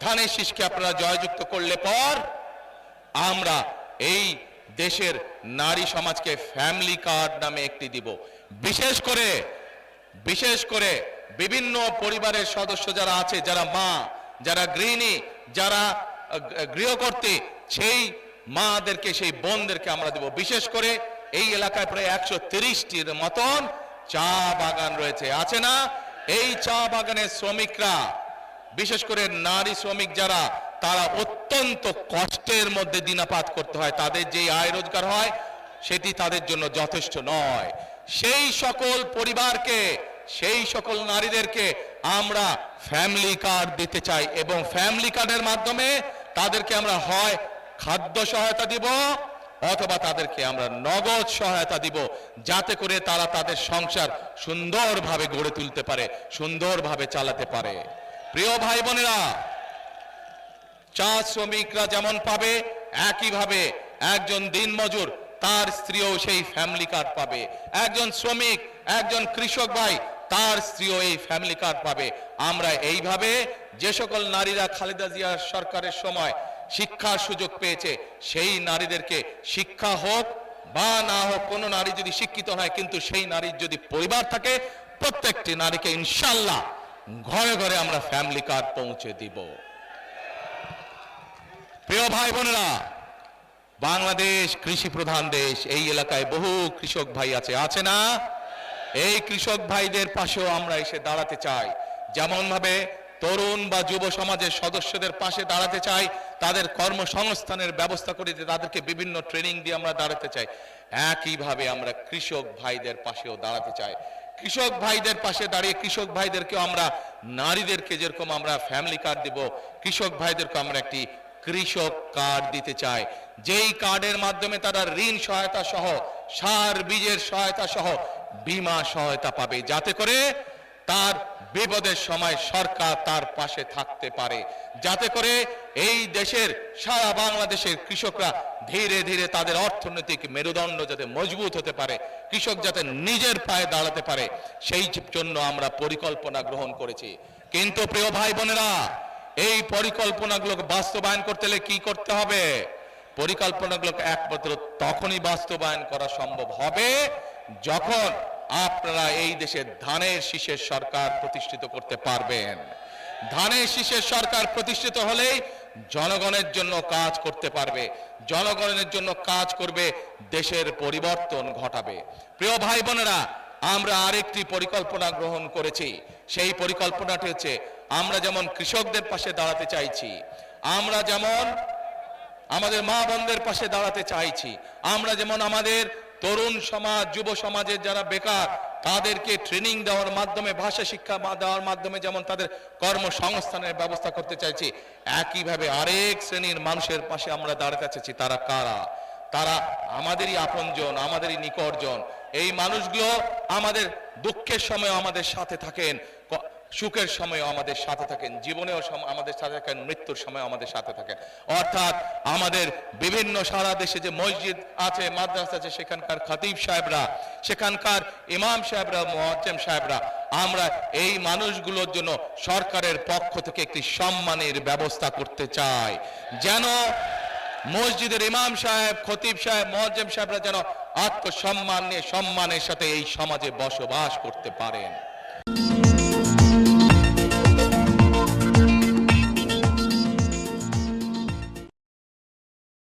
ধানের শীষকে আপনারা জয়যুক্ত করলে পর আমরা এই দেশের নারী সমাজকে ফ্যামিলি কার্ড নামে একটি দিব। বিশেষ করে বিভিন্ন পরিবারের সদস্য যারা আছে, যারা মা, যারা গৃহিণী, যারা গৃহকর্ত্রী, সেই মাদেরকে, সেই বোনদেরকে আমরা দেব। বিশেষ করে এই এলাকায় প্রায় 130টির মতন চা বাগান রয়েছে, আছে না? এই চা বাগানের শ্রমিকরা, বিশেষ করে নারী শ্রমিক যারা, তারা অত্যন্ত কষ্টের মধ্যে দিনাপাত করতে হয়। তাদের যে আয় রোজগার হয় সেটি তাদের জন্য যথেষ্ট নয়। সেই সকল পরিবারকে, সেই সকল নারীদেরকে আমরা ফ্যামিলি কার্ড দিতে চাই এবং ফ্যামিলি কার্ডের মাধ্যমে তাদেরকে আমরা হয় খাদ্য সহায়তা দিব অথবা তাদেরকে আমরা নগদ সহায়তা দিব, যাতে করে তারা তাদের সংসার সুন্দরভাবে গড়ে তুলতে পারে, সুন্দরভাবে চালাতে পারে। প্রিয় ভাই বোনেরা, চা শ্রমিকরা যেমন পাবে, একইভাবে একজন দিনমজুর তার স্ত্রীও সেই ফ্যামিলি কার্ড পাবে। একজন শ্রমিক, একজন কৃষক ভাই, তার স্ত্রীও এই ফ্যামিলি কার্ড পাবে। আমরা এইভাবে যে সকল নারীরা খালেদা জিয়া সরকারের সময় শিক্ষার সুযোগ পেয়েছে, সেই নারীদেরকে শিক্ষা হোক বা না হোক, কোনো নারী যদি শিক্ষিত হয় কিন্তু সেই নারীর যদি পরিবার থাকে, প্রত্যেকটি নারীকে ইনশাআল্লাহ ঘরে ঘরে আমরা ফ্যামিলি কার্ড পৌঁছে দিব। প্রিয় ভাই বোনেরা, বাংলাদেশ কৃষি প্রধান দেশ। এই এলাকায় বহু কৃষক ভাই আছে না? এই কৃষক ভাইদের পাশেও আমরা এসে দাঁড়াতে চাই। যেমন ভাবে তরুণ বা যুব সমাজের সদস্যদের পাশে দাঁড়াতে চাই, তাদের কর্মসংস্থানের ব্যবস্থা করে দিয়ে তাদেরকে বিভিন্ন ট্রেনিং দিয়ে আমরা দাঁড়াতে চাই, একইভাবে আমরা কৃষক ভাইদের পাশেও দাঁড়াতে চাই। কৃষক ভাইদের পাশে দাঁড়িয়ে কৃষক ভাইদেরকেও আমরা, নারীদেরকে যেরকম আমরা ফ্যামিলি কার্ড দিব, কৃষক ভাইদেরকে আমরা একটি কৃষক কার্ড দিতে চাই, যেই কার্ডের মাধ্যমে তারা ঋণ সহায়তা সহ, সার বীজের সহায়তা সহ বীমা সহায়তা পাবে, যাতে করে তার বিপদের সময় সরকার তার পাশে থাকতে পারে, যাতে করে এই দেশের, সারা বাংলাদেশের কৃষকরা ধীরে ধীরে তাদের অর্থনৈতিক মেরুদণ্ড যাতে মজবুত হতে পারে, কৃষক যাতে নিজের পায়ে দাঁড়াতে পারে, সেই জন্য আমরা পরিকল্পনা গ্রহণ করেছি। কিন্তু প্রিয় ভাই বোনেরা, এই পরিকল্পনাগুলোকে বাস্তবায়ন করতে হলে কি করতে হবে? পরিকল্পনাগুলোকে একমাত্র তখনই বাস্তবায়ন করা সম্ভব হবে যখন আপনারা এই দেশে ধানের শীষের সরকার প্রতিষ্ঠিত করতে পারবেন। ধানের শীষের সরকার প্রতিষ্ঠিত হলেই জনগণের জন্য কাজ করতে পারবে, জনগণের জন্য কাজ করবে, দেশের পরিবর্তন ঘটাবে। প্রিয় ভাই বোনেরা, আমরা আরেকটি পরিকল্পনা গ্রহণ করেছি। সেই পরিকল্পনাটি হচ্ছে, আমরা যেমন কৃষকদের পাশে দাঁড়াতে চাইছি, আমরা যেমন আমাদের মা বোনদের পাশে দাঁড়াতে চাইছি, আমরা যেমন আমাদের তরুণ সমাজ, যুব সমাজের যারা বেকার, তাদেরকে ট্রেনিং দেওয়ার মাধ্যমে, ভাষা শিক্ষা দেওয়ার মাধ্যমে যেমন তাদের কর্মসংস্থানের ব্যবস্থা করতে চাইছি, একইভাবে আরেক শ্রেণীর মানুষের পাশে আমরা দাঁড়াতে চাইছি। তারা কারা? তারা আমাদেরই আপনজন, আমাদেরই নিকটজন। এই মানুষগুলো আমাদের দুঃখের সময় আমাদের সাথে থাকেন, সুখের সময়ও আমাদের সাথে থাকেন, জীবনেও আমাদের সাথে থাকেন, মৃত্যুর সময় আমাদের সাথে থাকেন। অর্থাৎ আমাদের বিভিন্ন সারা দেশে যে মসজিদ আছে, মাদ্রাসা আছে, সেখানকার খতিব সাহেবরা, সেখানকার ইমাম সাহেবরা, মুয়াজ্জিম সাহেবরা, আমরা এই মানুষগুলোর জন্য সরকারের পক্ষ থেকে একটি সম্মানের ব্যবস্থা করতে চাই, যেন মসজিদের ইমাম সাহেব, খতিব সাহেব, মুয়াজ্জিম সাহেবরা যেন আত্মসম্মান নিয়ে সম্মানের সাথে এই সমাজে বসবাস করতে পারেন।